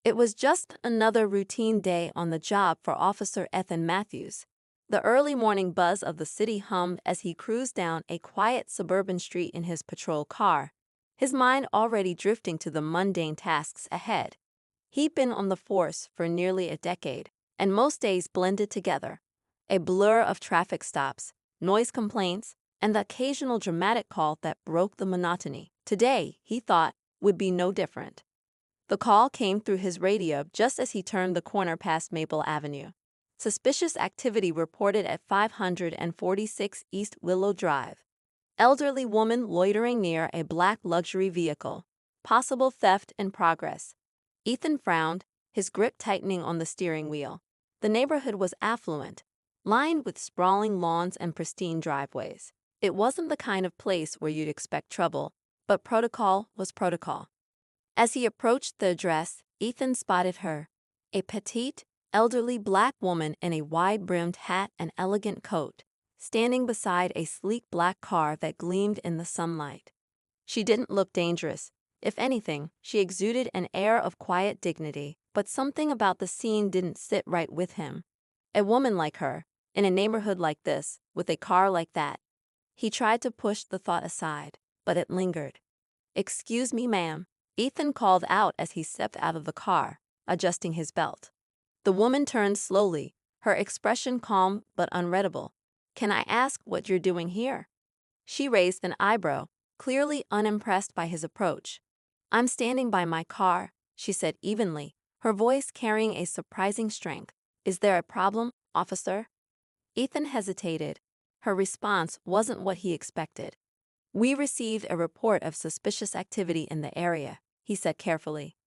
It was just another routine day on the job for Officer Ethan Matthews. The early morning buzz of the city hummed as he cruised down a quiet suburban street in his patrol car, his mind already drifting to the mundane tasks ahead. He'd been on the force for nearly a decade, and most days blended together. A blur of traffic stops, noise complaints, and the occasional dramatic call that broke the monotony. Today, he thought, would be no different. The call came through his radio just as he turned the corner past Maple Avenue. Suspicious activity reported at 546 East Willow Drive. Elderly woman loitering near a black luxury vehicle. Possible theft in progress. Ethan frowned, his grip tightening on the steering wheel. The neighborhood was affluent, lined with sprawling lawns and pristine driveways. It wasn't the kind of place where you'd expect trouble, but protocol was protocol. As he approached the address, Ethan spotted her, a petite, elderly black woman in a wide-brimmed hat and elegant coat, standing beside a sleek black car that gleamed in the sunlight. She didn't look dangerous. If anything, she exuded an air of quiet dignity, but something about the scene didn't sit right with him. A woman like her, in a neighborhood like this, with a car like that. He tried to push the thought aside, but it lingered. "Excuse me, ma'am," Ethan called out as he stepped out of the car, adjusting his belt. The woman turned slowly, her expression calm but unreadable. "Can I ask what you're doing here?" She raised an eyebrow, clearly unimpressed by his approach. "I'm standing by my car," she said evenly, her voice carrying a surprising strength. "Is there a problem, officer?" Ethan hesitated. Her response wasn't what he expected. "We received a report of suspicious activity in the area," he said carefully.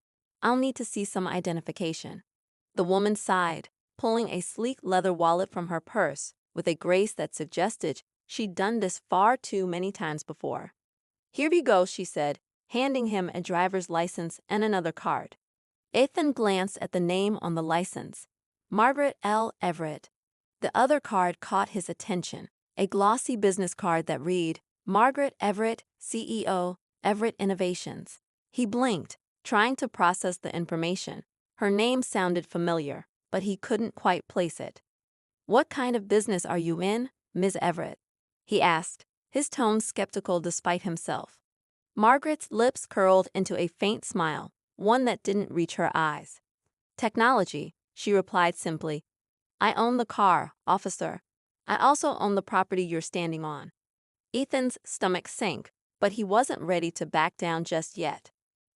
"I'll need to see some identification." The woman sighed, pulling a sleek leather wallet from her purse with a grace that suggested she'd done this far too many times before. "Here you go," she said, handing him a driver's license and another card. Ethan glanced at the name on the license, Margaret L. Everett. The other card caught his attention, a glossy business card that read, "Margaret Everett, CEO, Everett Innovations." He blinked, trying to process the information. Her name sounded familiar, but he couldn't quite place it. "What kind of business are you in, Ms. Everett?" he asked, his tone skeptical despite himself. Margaret's lips curled into a faint smile, one that didn't reach her eyes. "Technology," she replied simply. "I own the car, officer. I also own the property you're standing on." Ethan's stomach sank, but he wasn't ready to back down just yet.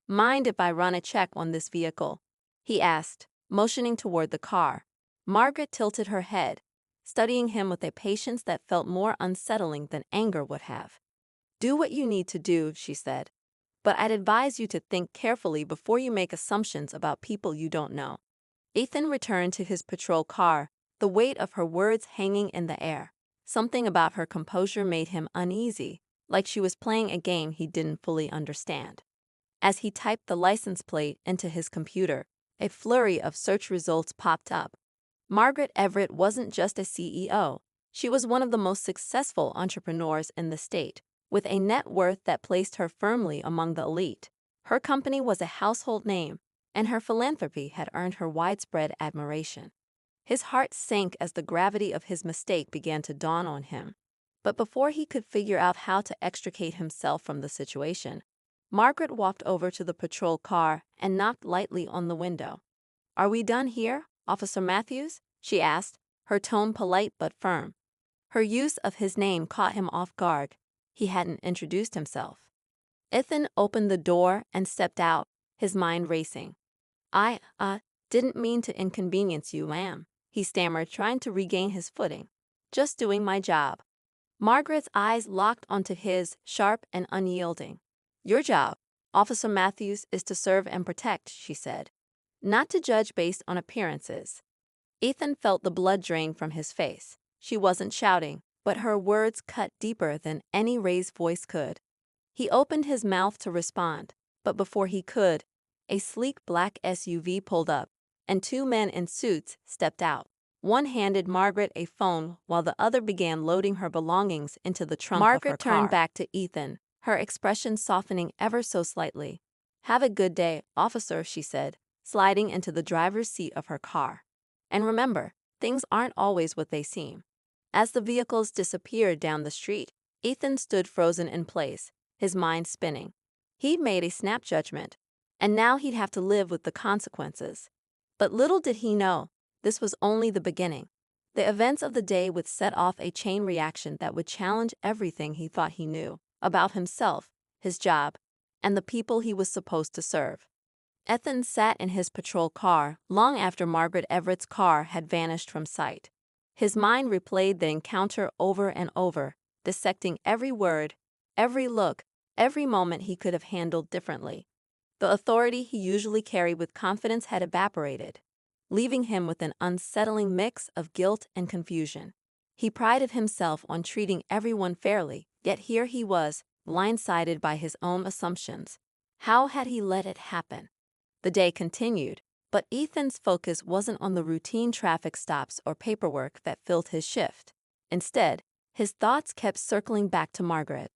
"Mind if I run a check on this vehicle?" he asked, motioning toward the car. Margaret tilted her head, studying him with a patience that felt more unsettling than anger would have. "Do what you need to do," she said. "But I'd advise you to think carefully before you make assumptions about people you don't know." Ethan returned to his patrol car, the weight of her words hanging in the air. Something about her composure made him uneasy, like she was playing a game he didn't fully understand. As he typed the license plate into his computer, a flurry of search results popped up. Margaret Everett wasn't just a CEO. She was one of the most successful entrepreneurs in the state, with a net worth that placed her firmly among the elite. Her company was a household name, and her philanthropy had earned her widespread admiration. His heart sank as the gravity of his mistake began to dawn on him. But before he could figure out how to extricate himself from the situation, Margaret walked over to the patrol car and knocked lightly on the window. "Are we done here, Officer Matthews?" she asked, her tone polite but firm. Her use of his name caught him off guard. He hadn't introduced himself. Ethan opened the door and stepped out, his mind racing. I didn't mean to inconvenience you, ma'am," he stammered, trying to regain his footing. "Just doing my job." Margaret's eyes locked onto his, sharp and unyielding. "Your job, Officer Matthews, is to serve and protect," she said. "Not to judge based on appearances." Ethan felt the blood drain from his face. She wasn't shouting, but her words cut deeper than any raised voice could. He opened his mouth to respond, but before he could, a sleek black SUV pulled up, and two men in suits stepped out. One handed Margaret a phone while the other began loading her belongings into the trunk of her car. Margaret turned back to Ethan, her expression softening ever so slightly. "Have a good day, officer," she said, sliding into the driver's seat of her car. And remember, things aren't always what they seem. As the vehicles disappeared down the street, Ethan stood frozen in place, his mind spinning. He'd made a snap judgment, and now he'd have to live with the consequences. But little did he know, this was only the beginning. The events of the day would set off a chain reaction that would challenge everything he thought he knew about himself, his job, and the people he was supposed to serve. Ethan sat in his patrol car long after Margaret Everett's car had vanished from sight. His mind replayed the encounter over and over, dissecting every word, every look, every moment he could have handled differently. The authority he usually carried with confidence had evaporated, leaving him with an unsettling mix of guilt and confusion. He prided himself on treating everyone fairly, yet here he was, blindsided by his own assumptions. How had he let it happen? The day continued, but Ethan's focus wasn't on the routine traffic stops or paperwork that filled his shift. Instead, his thoughts kept circling back to Margaret.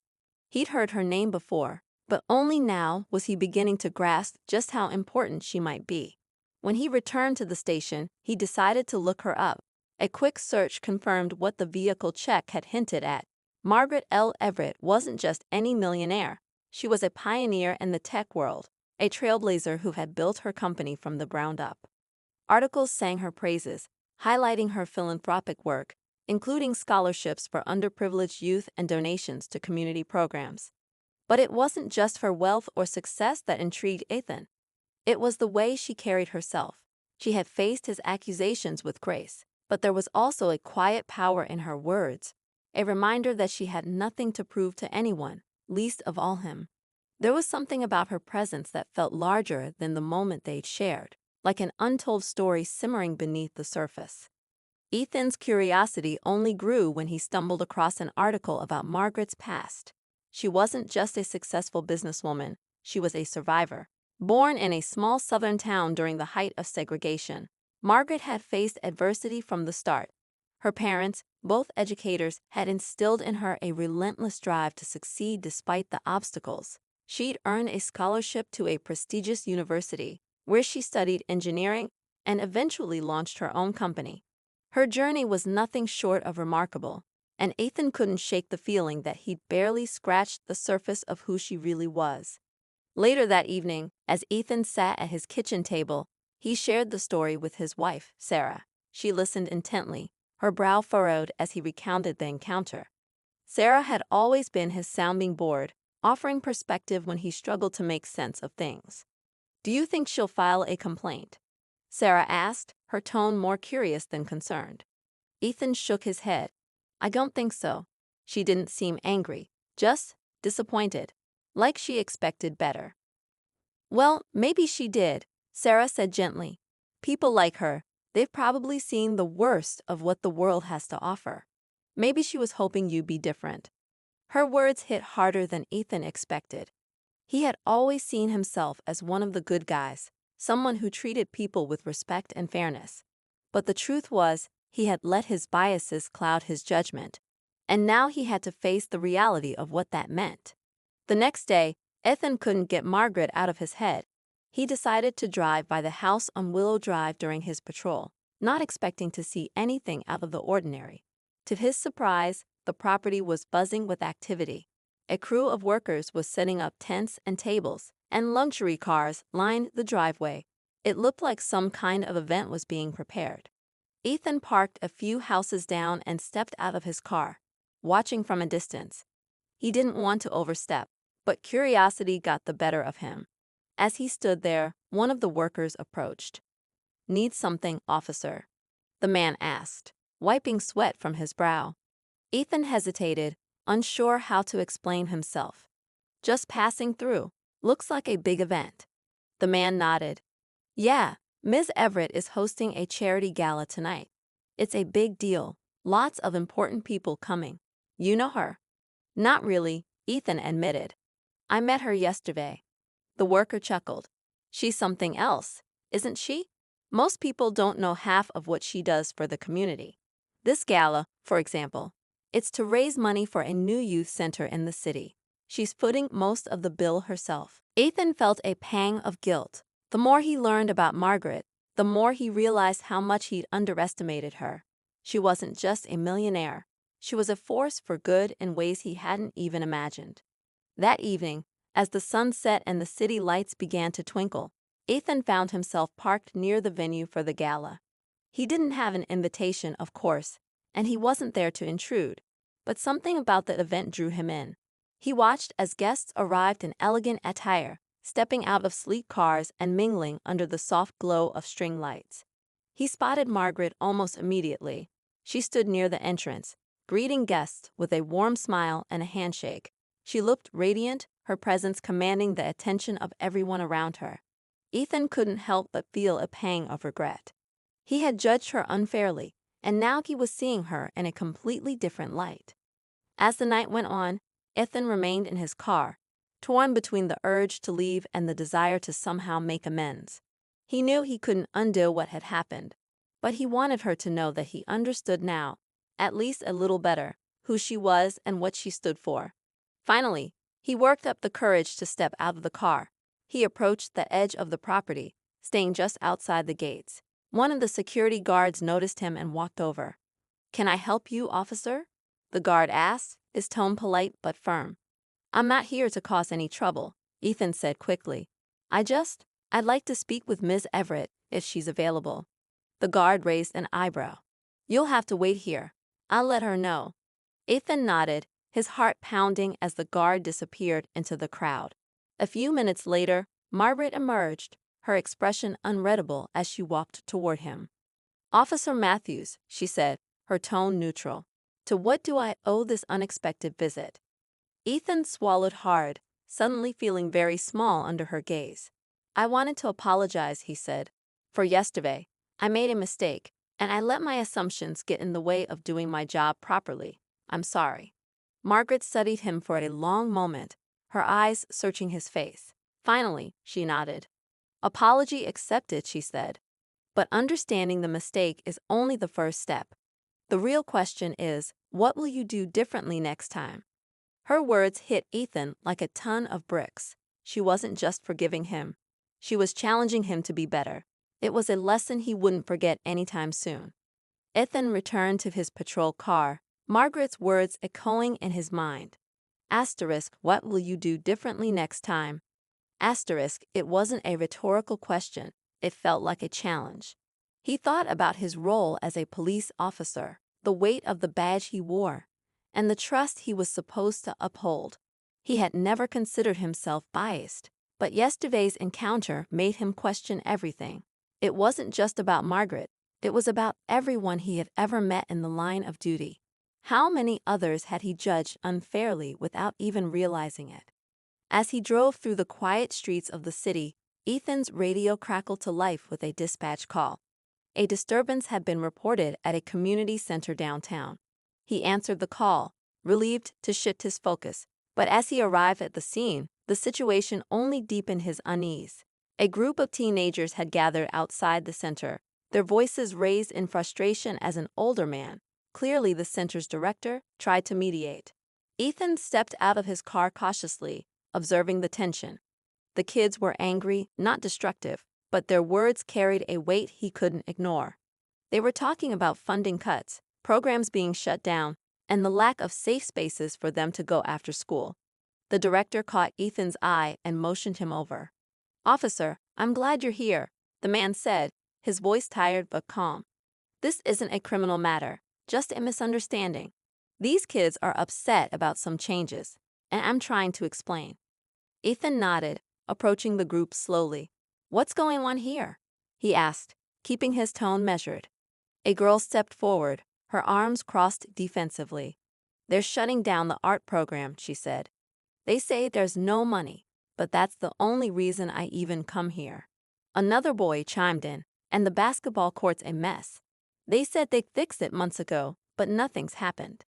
He'd heard her name before, but only now was he beginning to grasp just how important she might be. When he returned to the station, he decided to look her up. A quick search confirmed what the vehicle check had hinted at. Margaret L. Everett wasn't just any millionaire. She was a pioneer in the tech world, a trailblazer who had built her company from the ground up. Articles sang her praises, highlighting her philanthropic work, including scholarships for underprivileged youth and donations to community programs. But it wasn't just her wealth or success that intrigued Ethan. It was the way she carried herself. She had faced his accusations with grace, but there was also a quiet power in her words, a reminder that she had nothing to prove to anyone, least of all him. There was something about her presence that felt larger than the moment they'd shared, like an untold story simmering beneath the surface. Ethan's curiosity only grew when he stumbled across an article about Margaret's past. She wasn't just a successful businesswoman, she was a survivor. Born in a small southern town during the height of segregation, Margaret had faced adversity from the start. Her parents, both educators, had instilled in her a relentless drive to succeed despite the obstacles. She'd earned a scholarship to a prestigious university, where she studied engineering and eventually launched her own company. Her journey was nothing short of remarkable, and Ethan couldn't shake the feeling that he'd barely scratched the surface of who she really was. Later that evening, as Ethan sat at his kitchen table, he shared the story with his wife, Sarah. She listened intently, her brow furrowed as he recounted the encounter. Sarah had always been his sounding board, offering perspective when he struggled to make sense of things. "Do you think she'll file a complaint?" Sarah asked, her tone more curious than concerned. Ethan shook his head. "I don't think so." She didn't seem angry, just disappointed, like she expected better. "Well, maybe she did," Sarah said gently. "People like her, they've probably seen the worst of what the world has to offer. Maybe she was hoping you'd be different." Her words hit harder than Ethan expected. He had always seen himself as one of the good guys, someone who treated people with respect and fairness. But the truth was, he had let his biases cloud his judgment, and now he had to face the reality of what that meant. The next day, Ethan couldn't get Margaret out of his head. He decided to drive by the house on Willow Drive during his patrol, not expecting to see anything out of the ordinary. To his surprise, the property was buzzing with activity. A crew of workers was setting up tents and tables, and luxury cars lined the driveway. It looked like some kind of event was being prepared. Ethan parked a few houses down and stepped out of his car, watching from a distance. He didn't want to overstep, but curiosity got the better of him. As he stood there, one of the workers approached. "Need something, officer?" the man asked, wiping sweat from his brow. Ethan hesitated, unsure how to explain himself. "Just passing through. Looks like a big event." The man nodded. "Yeah, Ms. Everett is hosting a charity gala tonight. It's a big deal. Lots of important people coming. You know her?" "Not really," Ethan admitted. "I met her yesterday." The worker chuckled. "She's something else, isn't she? Most people don't know half of what she does for the community. This gala, for example, it's to raise money for a new youth center in the city. She's footing most of the bill herself." Ethan felt a pang of guilt. The more he learned about Margaret, the more he realized how much he'd underestimated her. She wasn't just a millionaire. She was a force for good in ways he hadn't even imagined. That evening, as the sun set and the city lights began to twinkle, Ethan found himself parked near the venue for the gala. He didn't have an invitation, of course, and he wasn't there to intrude, but something about the event drew him in. He watched as guests arrived in elegant attire, stepping out of sleek cars and mingling under the soft glow of string lights. He spotted Margaret almost immediately. She stood near the entrance, greeting guests with a warm smile and a handshake. She looked radiant, her presence commanding the attention of everyone around her. Ethan couldn't help but feel a pang of regret. He had judged her unfairly, and now he was seeing her in a completely different light. As the night went on, Ethan remained in his car, torn between the urge to leave and the desire to somehow make amends. He knew he couldn't undo what had happened, but he wanted her to know that he understood now, at least a little better, who she was and what she stood for. Finally, he worked up the courage to step out of the car. He approached the edge of the property, staying just outside the gates. One of the security guards noticed him and walked over. "Can I help you, officer?" the guard asked, his tone polite but firm. "I'm not here to cause any trouble," Ethan said quickly. I'd like to speak with Ms. Everett, if she's available." The guard raised an eyebrow. "You'll have to wait here. I'll let her know." Ethan nodded, his heart pounding as the guard disappeared into the crowd. A few minutes later, Margaret emerged, her expression unreadable as she walked toward him. "Officer Matthews," she said, her tone neutral. "To what do I owe this unexpected visit?" Ethan swallowed hard, suddenly feeling very small under her gaze. "I wanted to apologize," he said. "For yesterday, I made a mistake, and I let my assumptions get in the way of doing my job properly. I'm sorry." Margaret studied him for a long moment, her eyes searching his face. Finally, she nodded. "Apology accepted," she said. "But understanding the mistake is only the first step. The real question is, what will you do differently next time?" Her words hit Ethan like a ton of bricks. She wasn't just forgiving him. She was challenging him to be better. It was a lesson he wouldn't forget anytime soon. Ethan returned to his patrol car, Margaret's words echoing in his mind. What will you do differently next time? It wasn't a rhetorical question. It felt like a challenge. He thought about his role as a police officer, the weight of the badge he wore, and the trust he was supposed to uphold. He had never considered himself biased, but yesterday's encounter made him question everything. It wasn't just about Margaret. It was about everyone he had ever met in the line of duty. How many others had he judged unfairly without even realizing it? As he drove through the quiet streets of the city, Ethan's radio crackled to life with a dispatch call. A disturbance had been reported at a community center downtown. He answered the call, relieved to shift his focus, but as he arrived at the scene, the situation only deepened his unease. A group of teenagers had gathered outside the center, their voices raised in frustration as an older man, clearly the center's director, tried to mediate. Ethan stepped out of his car cautiously, observing the tension. The kids were angry, not destructive, but their words carried a weight he couldn't ignore. They were talking about funding cuts, programs being shut down, and the lack of safe spaces for them to go after school. The director caught Ethan's eye and motioned him over. "Officer, I'm glad you're here," the man said, his voice tired but calm. "This isn't a criminal matter, just a misunderstanding. These kids are upset about some changes, and I'm trying to explain." Ethan nodded, approaching the group slowly. "What's going on here?" he asked, keeping his tone measured. A girl stepped forward, her arms crossed defensively. "They're shutting down the art program," she said. "They say there's no money, but that's the only reason I even come here." Another boy chimed in, "And the basketball court's a mess. They said they'd fix it months ago, but nothing's happened."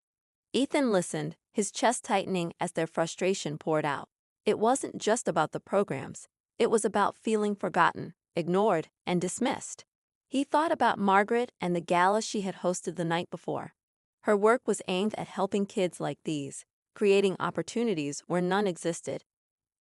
Ethan listened, his chest tightening as their frustration poured out. It wasn't just about the programs. It was about feeling forgotten, ignored, and dismissed. He thought about Margaret and the gala she had hosted the night before. Her work was aimed at helping kids like these, creating opportunities where none existed.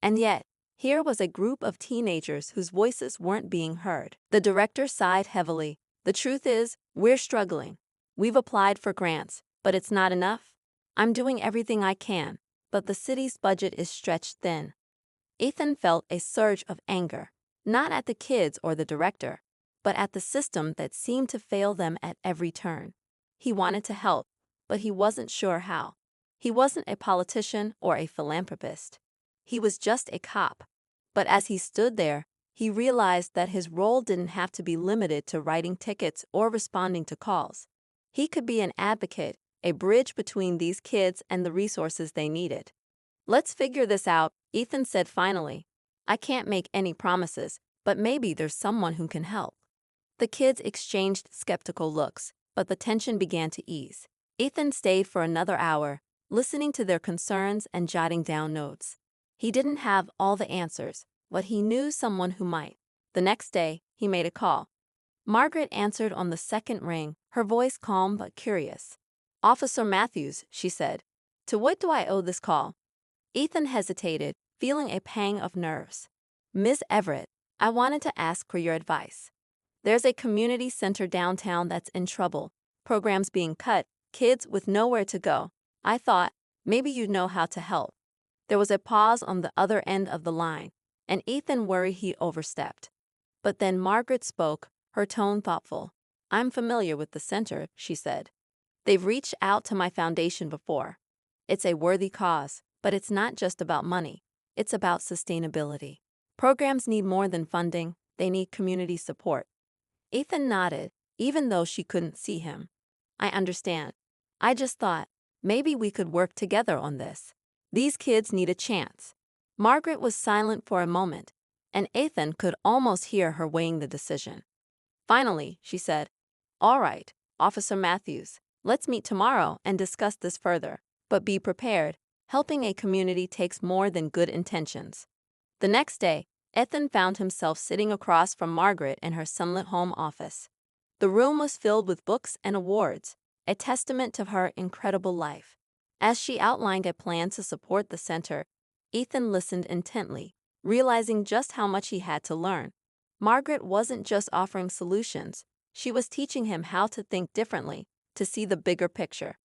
And yet, Here was a group of teenagers whose voices weren't being heard. The director sighed heavily. The truth is, we're struggling. We've applied for grants, but it's not enough. I'm doing everything I can, but the city's budget is stretched thin. Ethan felt a surge of anger, not at the kids or the director, but at the system that seemed to fail them at every turn. He wanted to help, but he wasn't sure how. He wasn't a politician or a philanthropist. He was just a cop. But as he stood there, he realized that his role didn't have to be limited to writing tickets or responding to calls. He could be an advocate, a bridge between these kids and the resources they needed. Let's figure this out, Ethan said finally. I can't make any promises, but maybe there's someone who can help. The kids exchanged skeptical looks, but the tension began to ease. Ethan stayed for another hour, listening to their concerns and jotting down notes. He didn't have all the answers, but he knew someone who might. The next day, he made a call. Margaret answered on the second ring, her voice calm but curious. Officer Matthews, she said. To what do I owe this call? Ethan hesitated, feeling a pang of nerves. Ms. Everett, I wanted to ask for your advice. There's a community center downtown that's in trouble, programs being cut, kids with nowhere to go. I thought, maybe you'd know how to help. There was a pause on the other end of the line, and Ethan worried he overstepped. But then Margaret spoke, her tone thoughtful. I'm familiar with the center, she said. They've reached out to my foundation before. It's a worthy cause, but it's not just about money. It's about sustainability. Programs need more than funding, they need community support. Ethan nodded, even though she couldn't see him. I understand. I just thought, maybe we could work together on this. These kids need a chance. Margaret was silent for a moment, and Ethan could almost hear her weighing the decision. Finally, she said, All right, Officer Matthews, let's meet tomorrow and discuss this further. But be prepared, helping a community takes more than good intentions. The next day, Ethan found himself sitting across from Margaret in her sunlit home office. The room was filled with books and awards, a testament to her incredible life. As she outlined a plan to support the center, Ethan listened intently, realizing just how much he had to learn. Margaret wasn't just offering solutions, she was teaching him how to think differently, to see the bigger picture.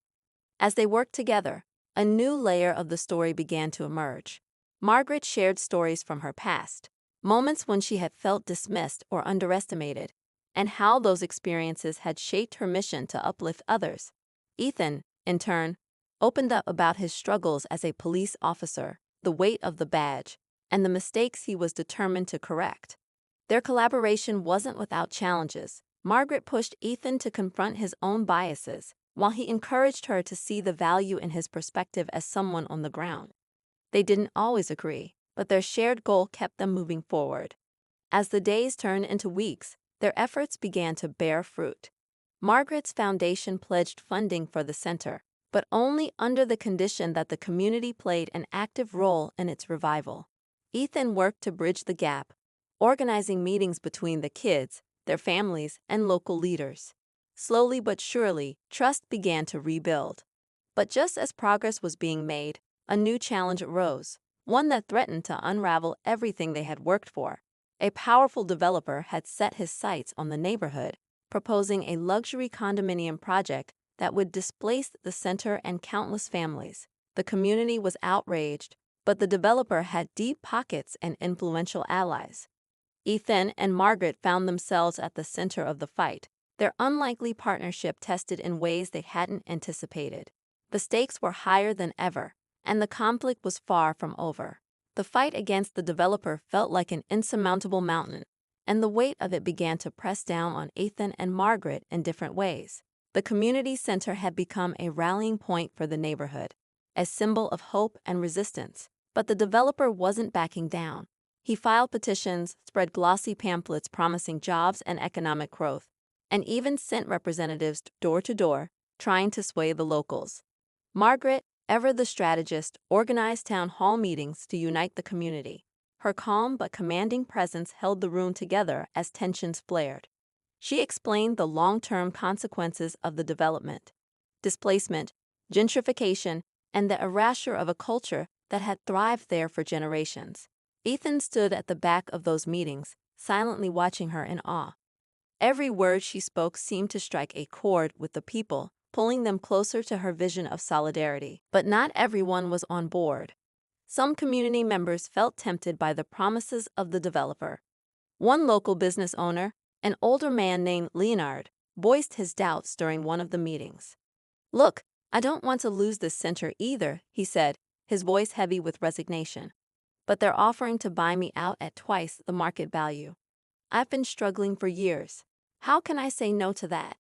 As they worked together, a new layer of the story began to emerge. Margaret shared stories from her past, moments when she had felt dismissed or underestimated, and how those experiences had shaped her mission to uplift others. Ethan, in turn, opened up about his struggles as a police officer, the weight of the badge, and the mistakes he was determined to correct. Their collaboration wasn't without challenges. Margaret pushed Ethan to confront his own biases, while he encouraged her to see the value in his perspective as someone on the ground. They didn't always agree, but their shared goal kept them moving forward. As the days turned into weeks, their efforts began to bear fruit. Margaret's foundation pledged funding for the center, but only under the condition that the community played an active role in its revival. Ethan worked to bridge the gap, organizing meetings between the kids, their families, and local leaders. Slowly but surely, trust began to rebuild. But just as progress was being made, a new challenge arose, one that threatened to unravel everything they had worked for. A powerful developer had set his sights on the neighborhood, proposing a luxury condominium project that would displace the center and countless families. The community was outraged, but the developer had deep pockets and influential allies. Ethan and Margaret found themselves at the center of the fight, their unlikely partnership tested in ways they hadn't anticipated. The stakes were higher than ever, and the conflict was far from over. The fight against the developer felt like an insurmountable mountain, and the weight of it began to press down on Ethan and Margaret in different ways. The community center had become a rallying point for the neighborhood, a symbol of hope and resistance. But the developer wasn't backing down. He filed petitions, spread glossy pamphlets promising jobs and economic growth, and even sent representatives door to door, trying to sway the locals. Margaret, ever the strategist, organized town hall meetings to unite the community. Her calm but commanding presence held the room together as tensions flared. She explained the long-term consequences of the development: displacement, gentrification, and the erasure of a culture that had thrived there for generations. Ethan stood at the back of those meetings, silently watching her in awe. Every word she spoke seemed to strike a chord with the people, pulling them closer to her vision of solidarity. But not everyone was on board. Some community members felt tempted by the promises of the developer. One local business owner, an older man named Leonard, voiced his doubts during one of the meetings. "Look, I don't want to lose this center either," he said, his voice heavy with resignation. "But they're offering to buy me out at twice the market value. I've been struggling for years. How can I say no to that?"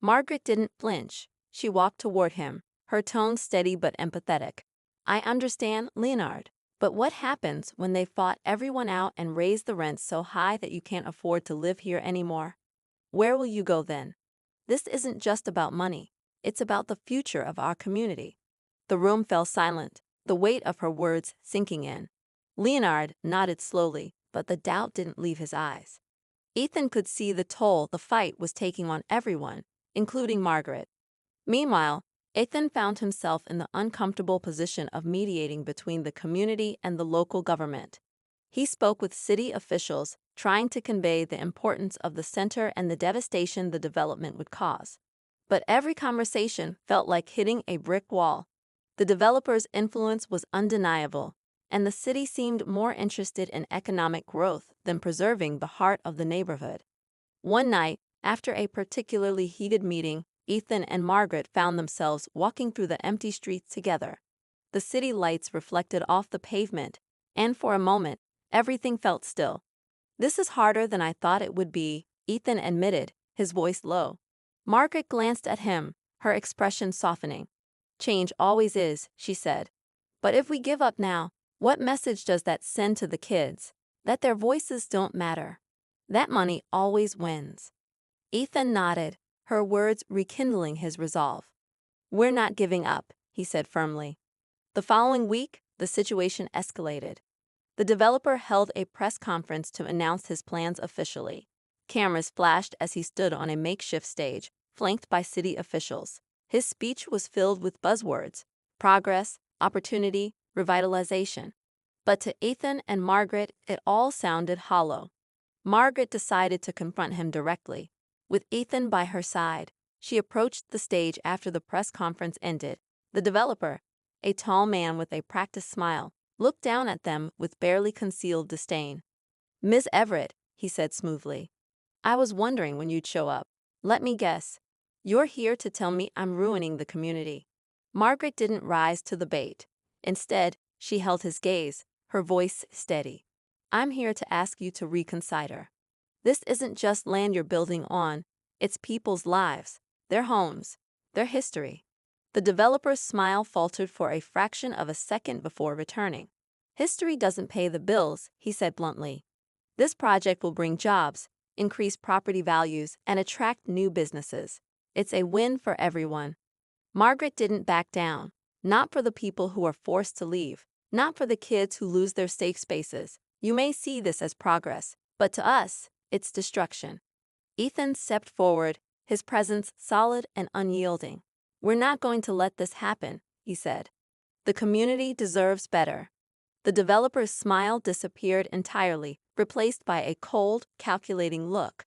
Margaret didn't flinch. She walked toward him, her tone steady but empathetic. "I understand, Leonard, but what happens when they fought everyone out and raised the rents so high that you can't afford to live here anymore? Where will you go then? This isn't just about money. It's about the future of our community." The room fell silent, the weight of her words sinking in. Leonard nodded slowly, but the doubt didn't leave his eyes. Ethan could see the toll the fight was taking on everyone, including Margaret. Meanwhile, Ethan found himself in the uncomfortable position of mediating between the community and the local government. He spoke with city officials, trying to convey the importance of the center and the devastation the development would cause. But every conversation felt like hitting a brick wall. The developer's influence was undeniable, and the city seemed more interested in economic growth than preserving the heart of the neighborhood. One night, after a particularly heated meeting, Ethan and Margaret found themselves walking through the empty streets together. The city lights reflected off the pavement, and for a moment, everything felt still. "This is harder than I thought it would be," Ethan admitted, his voice low. Margaret glanced at him, her expression softening. "Change always is," she said. "But if we give up now, what message does that send to the kids? That their voices don't matter. That money always wins." Ethan nodded, her words rekindling his resolve. "We're not giving up," he said firmly. The following week, the situation escalated. The developer held a press conference to announce his plans officially. Cameras flashed as he stood on a makeshift stage, flanked by city officials. His speech was filled with buzzwords: progress, opportunity, revitalization. But to Ethan and Margaret, it all sounded hollow. Margaret decided to confront him directly. With Ethan by her side, she approached the stage after the press conference ended. The developer, a tall man with a practiced smile, looked down at them with barely concealed disdain. "Ms. Everett," he said smoothly, "I was wondering when you'd show up. Let me guess. You're here to tell me I'm ruining the community." Margaret didn't rise to the bait. Instead, she held his gaze, her voice steady. "I'm here to ask you to reconsider. This isn't just land you're building on, it's people's lives, their homes, their history." The developer's smile faltered for a fraction of a second before returning. "History doesn't pay the bills," he said bluntly. "This project will bring jobs, increase property values, and attract new businesses. It's a win for everyone." Margaret didn't back down. "Not for the people who are forced to leave, not for the kids who lose their safe spaces. You may see this as progress, but to us, it's destruction." Ethan stepped forward, his presence solid and unyielding. "We're not going to let this happen," he said. "The community deserves better." The developer's smile disappeared entirely, replaced by a cold, calculating look.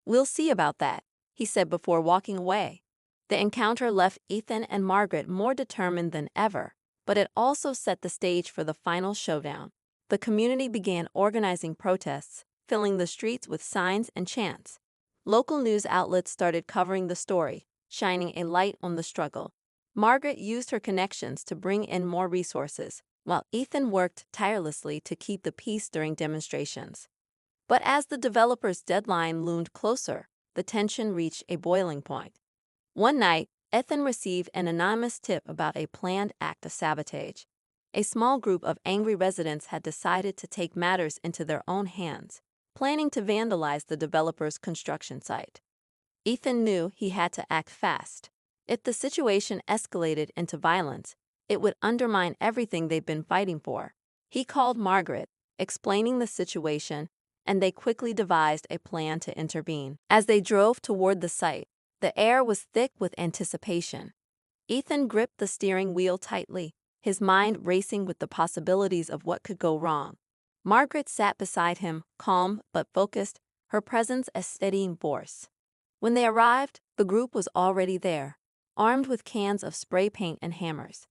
"We'll see about that," he said before walking away. The encounter left Ethan and Margaret more determined than ever, but it also set the stage for the final showdown. The community began organizing protests, filling the streets with signs and chants. Local news outlets started covering the story, shining a light on the struggle. Margaret used her connections to bring in more resources, while Ethan worked tirelessly to keep the peace during demonstrations. But as the developer's deadline loomed closer, the tension reached a boiling point. One night, Ethan received an anonymous tip about a planned act of sabotage. A small group of angry residents had decided to take matters into their own hands, planning to vandalize the developer's construction site. Ethan knew he had to act fast. If the situation escalated into violence, it would undermine everything they've been fighting for. He called Margaret, explaining the situation, and they quickly devised a plan to intervene. As they drove toward the site, the air was thick with anticipation. Ethan gripped the steering wheel tightly, his mind racing with the possibilities of what could go wrong. Margaret sat beside him, calm but focused, her presence a steadying force. When they arrived, the group was already there, armed with cans of spray paint and hammers.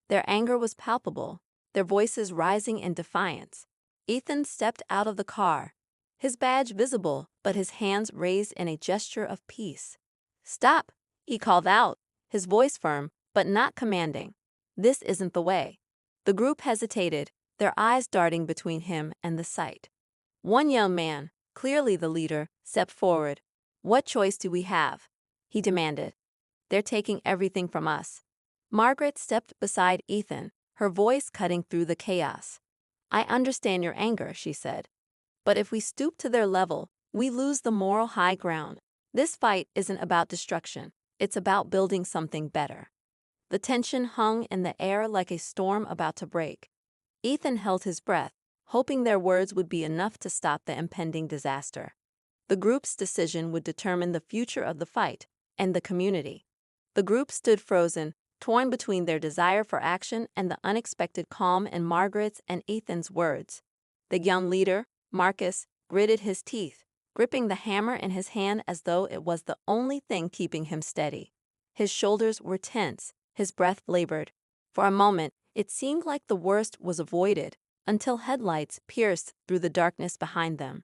Their anger was palpable, their voices rising in defiance. Ethan stepped out of the car, his badge visible but his hands raised in a gesture of peace. "Stop," he called out, his voice firm but not commanding. "This isn't the way." The group hesitated, their eyes darting between him and the sight. One young man, clearly the leader, stepped forward. "What choice do we have?" he demanded. "They're taking everything from us." Margaret stepped beside Ethan, her voice cutting through the chaos. "I understand your anger," she said. "But if we stoop to their level, we lose the moral high ground. This fight isn't about destruction, it's about building something better." The tension hung in the air like a storm about to break. Ethan held his breath, hoping their words would be enough to stop the impending disaster. The group's decision would determine the future of the fight and the community. The group stood frozen, torn between their desire for action and the unexpected calm in Margaret's and Ethan's words. The young leader, Marcus, gritted his teeth, gripping the hammer in his hand as though it was the only thing keeping him steady. His shoulders were tense, his breath labored. For a moment, it seemed like the worst was avoided, until headlights pierced through the darkness behind them.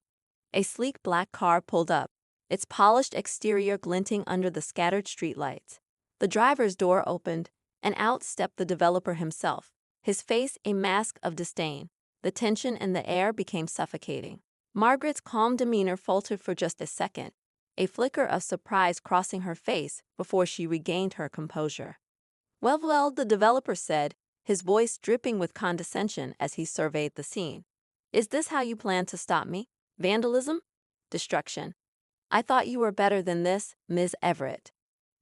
A sleek black car pulled up, its polished exterior glinting under the scattered streetlights. The driver's door opened, and out stepped the developer himself, his face a mask of disdain. The tension in the air became suffocating. Margaret's calm demeanor faltered for just a second, a flicker of surprise crossing her face before she regained her composure. Well, the developer said, his voice dripping with condescension as he surveyed the scene. "Is this how you plan to stop me? Vandalism? Destruction? I thought you were better than this, Ms. Everett."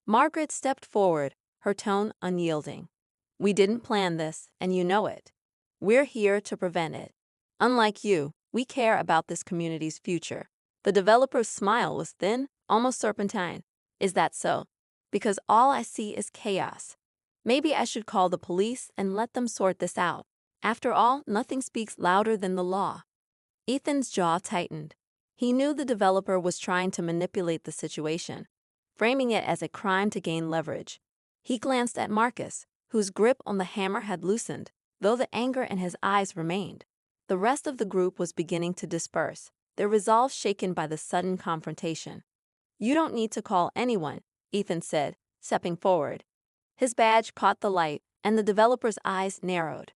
Margaret stepped forward, her tone unyielding. "We didn't plan this, and you know it. We're here to prevent it. Unlike you, we care about this community's future." The developer's smile was thin, almost serpentine. "Is that so? Because all I see is chaos. Maybe I should call the police and let them sort this out. After all, nothing speaks louder than the law." Ethan's jaw tightened. He knew the developer was trying to manipulate the situation, framing it as a crime to gain leverage. He glanced at Marcus, whose grip on the hammer had loosened, though the anger in his eyes remained. The rest of the group was beginning to disperse, their resolve shaken by the sudden confrontation. "You don't need to call anyone," Ethan said, stepping forward. His badge caught the light, and the developer's eyes narrowed.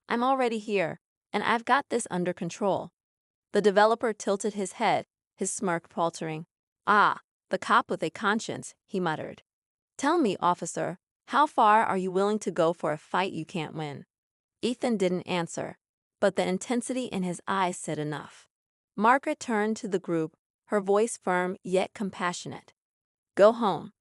"I'm already here, and I've got this under control." The developer tilted his head, his smirk faltering. "Ah, the cop with a conscience," he muttered. "Tell me, officer, how far are you willing to go for a fight you can't win?" Ethan didn't answer, but the intensity in his eyes said enough. Margaret turned to the group, her voice firm yet compassionate. "Go home.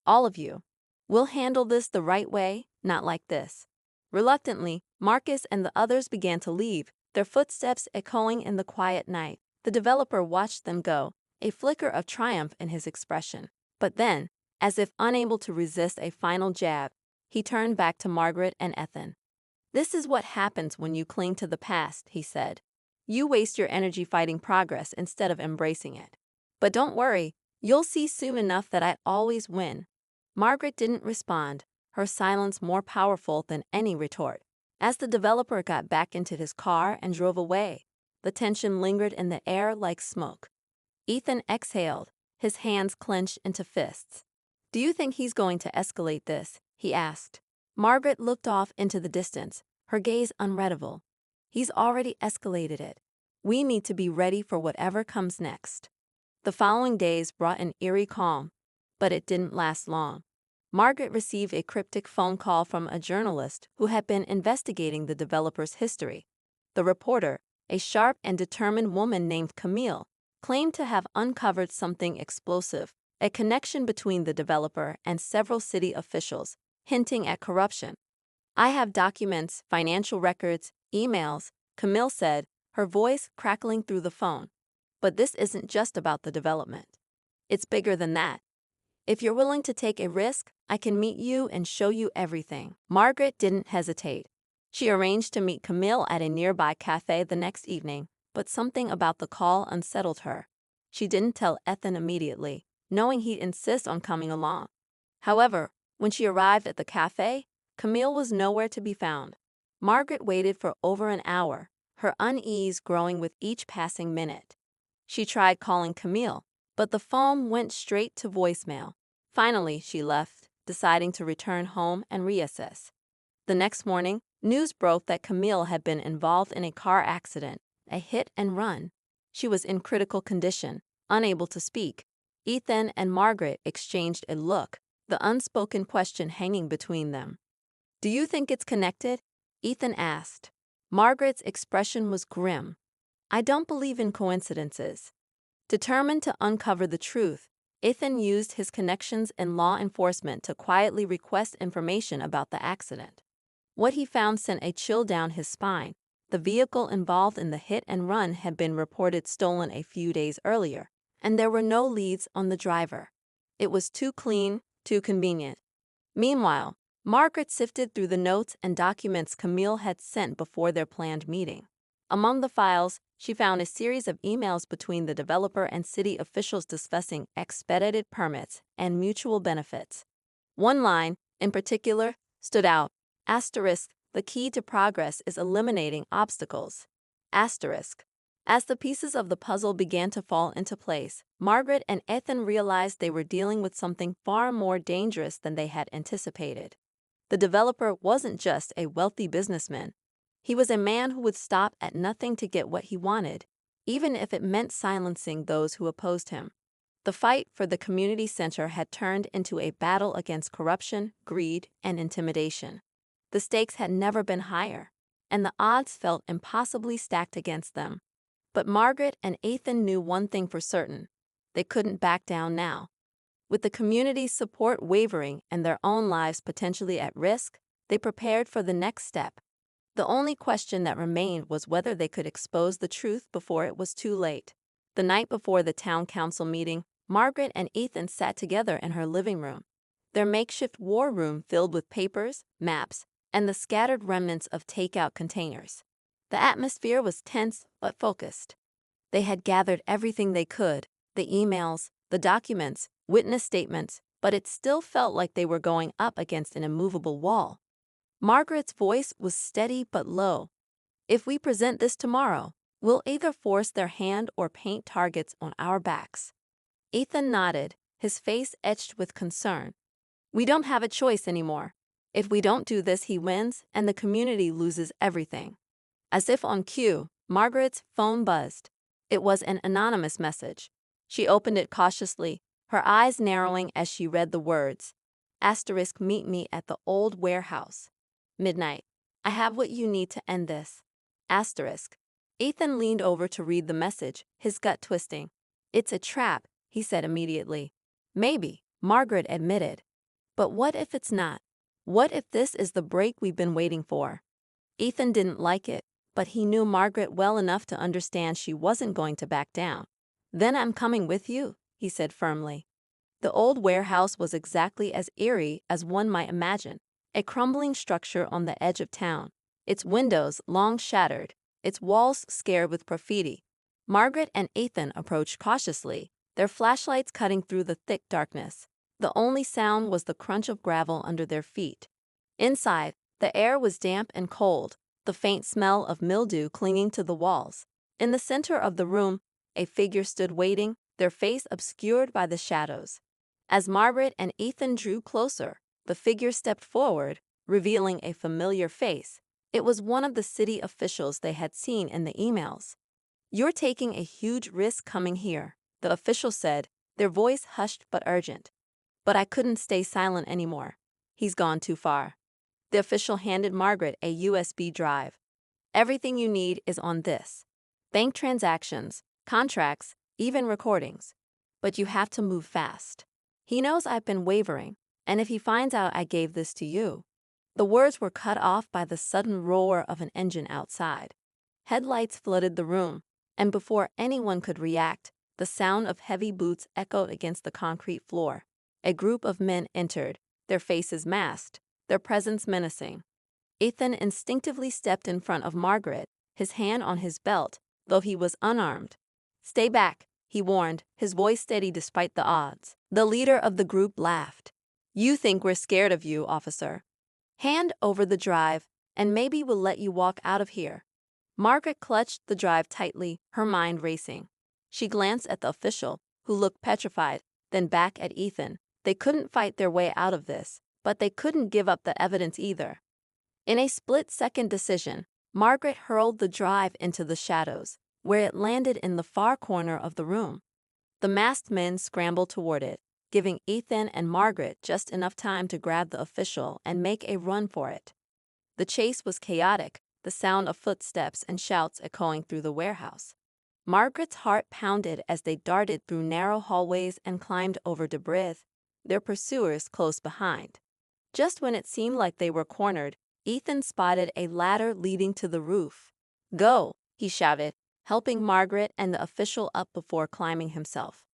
All of you. We'll handle this the right way, not like this." Reluctantly, Marcus and the others began to leave, their footsteps echoing in the quiet night. The developer watched them go, a flicker of triumph in his expression. But then, as if unable to resist a final jab, he turned back to Margaret and Ethan. "This is what happens when you cling to the past," he said. "You waste your energy fighting progress instead of embracing it. But don't worry, you'll see soon enough that I always win." Margaret didn't respond, her silence more powerful than any retort. As the developer got back into his car and drove away, the tension lingered in the air like smoke. Ethan exhaled, his hands clenched into fists. "Do you think he's going to escalate this?" he asked. Margaret looked off into the distance, her gaze unreadable. "He's already escalated it. We need to be ready for whatever comes next." The following days brought an eerie calm, but it didn't last long. Margaret received a cryptic phone call from a journalist who had been investigating the developer's history. The reporter, a sharp and determined woman named Camille, claimed to have uncovered something explosive, a connection between the developer and several city officials, hinting at corruption. "I have documents, financial records, emails," Camille said, her voice crackling through the phone. "But this isn't just about the development. It's bigger than that. If you're willing to take a risk, I can meet you and show you everything." Margaret didn't hesitate. She arranged to meet Camille at a nearby cafe the next evening, but something about the call unsettled her. She didn't tell Ethan immediately, knowing he'd insist on coming along. However, when she arrived at the cafe, Camille was nowhere to be found. Margaret waited for over an hour, her unease growing with each passing minute. She tried calling Camille, but the phone went straight to voicemail. Finally, she left, deciding to return home and reassess. The next morning, news broke that Camille had been involved in a car accident, a hit and run. She was in critical condition, unable to speak. Ethan and Margaret exchanged a look, the unspoken question hanging between them. "Do you think it's connected?" Ethan asked. Margaret's expression was grim. "I don't believe in coincidences." Determined to uncover the truth, Ethan used his connections in law enforcement to quietly request information about the accident. What he found sent a chill down his spine. The vehicle involved in the hit and run had been reported stolen a few days earlier, and there were no leads on the driver. It was too clean, too convenient. Meanwhile, Margaret sifted through the notes and documents Camille had sent before their planned meeting. Among the files, she found a series of emails between the developer and city officials discussing expedited permits and mutual benefits. One line, in particular, stood out. Asterisk, the key to progress is eliminating obstacles. Asterisk. As the pieces of the puzzle began to fall into place, Margaret and Ethan realized they were dealing with something far more dangerous than they had anticipated. The developer wasn't just a wealthy businessman. He was a man who would stop at nothing to get what he wanted, even if it meant silencing those who opposed him. The fight for the community center had turned into a battle against corruption, greed, and intimidation. The stakes had never been higher, and the odds felt impossibly stacked against them. But Margaret and Ethan knew one thing for certain: they couldn't back down now. With the community's support wavering and their own lives potentially at risk, they prepared for the next step. The only question that remained was whether they could expose the truth before it was too late. The night before the town council meeting, Margaret and Ethan sat together in her living room, their makeshift war room filled with papers, maps, and the scattered remnants of takeout containers. The atmosphere was tense but focused. They had gathered everything they could, the emails, the documents, witness statements, but it still felt like they were going up against an immovable wall. Margaret's voice was steady but low. "If we present this tomorrow, we'll either force their hand or paint targets on our backs." Ethan nodded, his face etched with concern. "We don't have a choice anymore. If we don't do this, he wins, and the community loses everything." As if on cue, Margaret's phone buzzed. It was an anonymous message. She opened it cautiously, her eyes narrowing as she read the words. Asterisk, meet me at the old warehouse. Midnight. I have what you need to end this. Asterisk. Ethan leaned over to read the message, his gut twisting. "It's a trap," he said immediately. "Maybe," Margaret admitted. "But what if it's not? What if this is the break we've been waiting for?" Ethan didn't like it, but he knew Margaret well enough to understand she wasn't going to back down. "Then I'm coming with you," he said firmly. The old warehouse was exactly as eerie as one might imagine, a crumbling structure on the edge of town, its windows long shattered, its walls scarred with graffiti. Margaret and Ethan approached cautiously, their flashlights cutting through the thick darkness. The only sound was the crunch of gravel under their feet. Inside, the air was damp and cold, the faint smell of mildew clinging to the walls. In the center of the room, a figure stood waiting, their face obscured by the shadows. As Margaret and Ethan drew closer, the figure stepped forward, revealing a familiar face. It was one of the city officials they had seen in the emails. "You're taking a huge risk coming here," the official said, their voice hushed but urgent. "But I couldn't stay silent anymore. He's gone too far." The official handed Margaret a USB drive. "Everything you need is on this. Bank transactions, contracts, even recordings. But you have to move fast. He knows I've been wavering, and if he finds out I gave this to you." The words were cut off by the sudden roar of an engine outside. Headlights flooded the room, and before anyone could react, the sound of heavy boots echoed against the concrete floor. A group of men entered, their faces masked, their presence menacing. Ethan instinctively stepped in front of Margaret, his hand on his belt, though he was unarmed. "Stay back," he warned, his voice steady despite the odds. The leader of the group laughed. "You think we're scared of you, officer. Hand over the drive, and maybe we'll let you walk out of here." Margaret clutched the drive tightly, her mind racing. She glanced at the official, who looked petrified, then back at Ethan. They couldn't fight their way out of this, but they couldn't give up the evidence either. In a split-second decision, Margaret hurled the drive into the shadows, where it landed in the far corner of the room. The masked men scrambled toward it, giving Ethan and Margaret just enough time to grab the official and make a run for it. The chase was chaotic, the sound of footsteps and shouts echoing through the warehouse. Margaret's heart pounded as they darted through narrow hallways and climbed over debris, their pursuers close behind. Just when it seemed like they were cornered, Ethan spotted a ladder leading to the roof. "Go," he shouted, helping Margaret and the official up before climbing himself.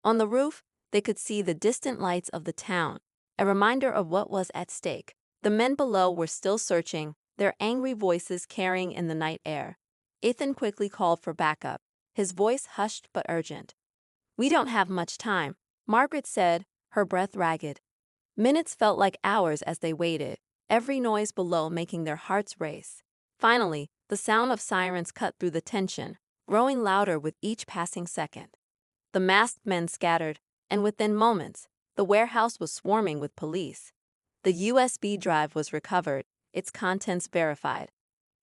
On the roof, they could see the distant lights of the town, a reminder of what was at stake. The men below were still searching, their angry voices carrying in the night air. Ethan quickly called for backup, his voice hushed but urgent. "We don't have much time," Margaret said, her breath ragged. Minutes felt like hours as they waited, every noise below making their hearts race. Finally, the sound of sirens cut through the tension, growing louder with each passing second. The masked men scattered, and within moments, the warehouse was swarming with police. The USB drive was recovered, its contents verified.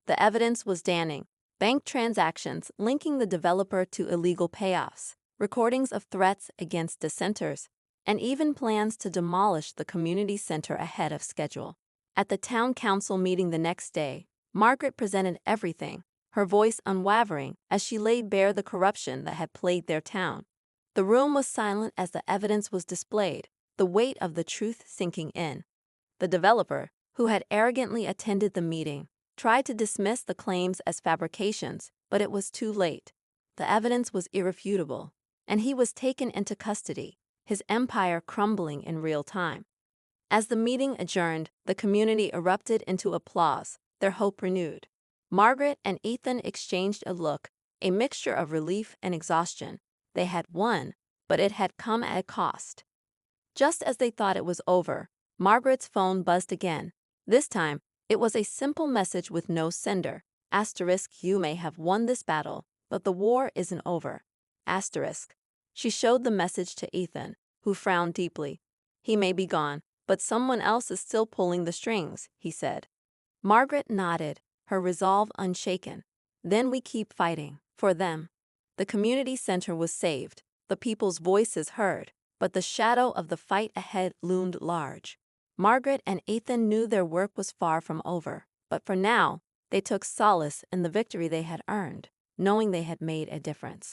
The evidence was damning: bank transactions linking the developer to illegal payoffs, recordings of threats against dissenters, and even plans to demolish the community center ahead of schedule. At the town council meeting the next day, Margaret presented everything, her voice unwavering as she laid bare the corruption that had plagued their town. The room was silent as the evidence was displayed, the weight of the truth sinking in. The developer, who had arrogantly attended the meeting, tried to dismiss the claims as fabrications, but it was too late. The evidence was irrefutable, and he was taken into custody, his empire crumbling in real time. As the meeting adjourned, the community erupted into applause, their hope renewed. Margaret and Ethan exchanged a look, a mixture of relief and exhaustion. They had won, but it had come at a cost. Just as they thought it was over, Margaret's phone buzzed again. This time, it was a simple message with no sender. *, "You may have won this battle, but the war isn't over." *. She showed the message to Ethan, who frowned deeply. "He may be gone, but someone else is still pulling the strings," he said. Margaret nodded, her resolve unshaken. "Then we keep fighting, for them." The community center was saved, the people's voices heard, but the shadow of the fight ahead loomed large. Margaret and Ethan knew their work was far from over, but for now, they took solace in the victory they had earned, knowing they had made a difference.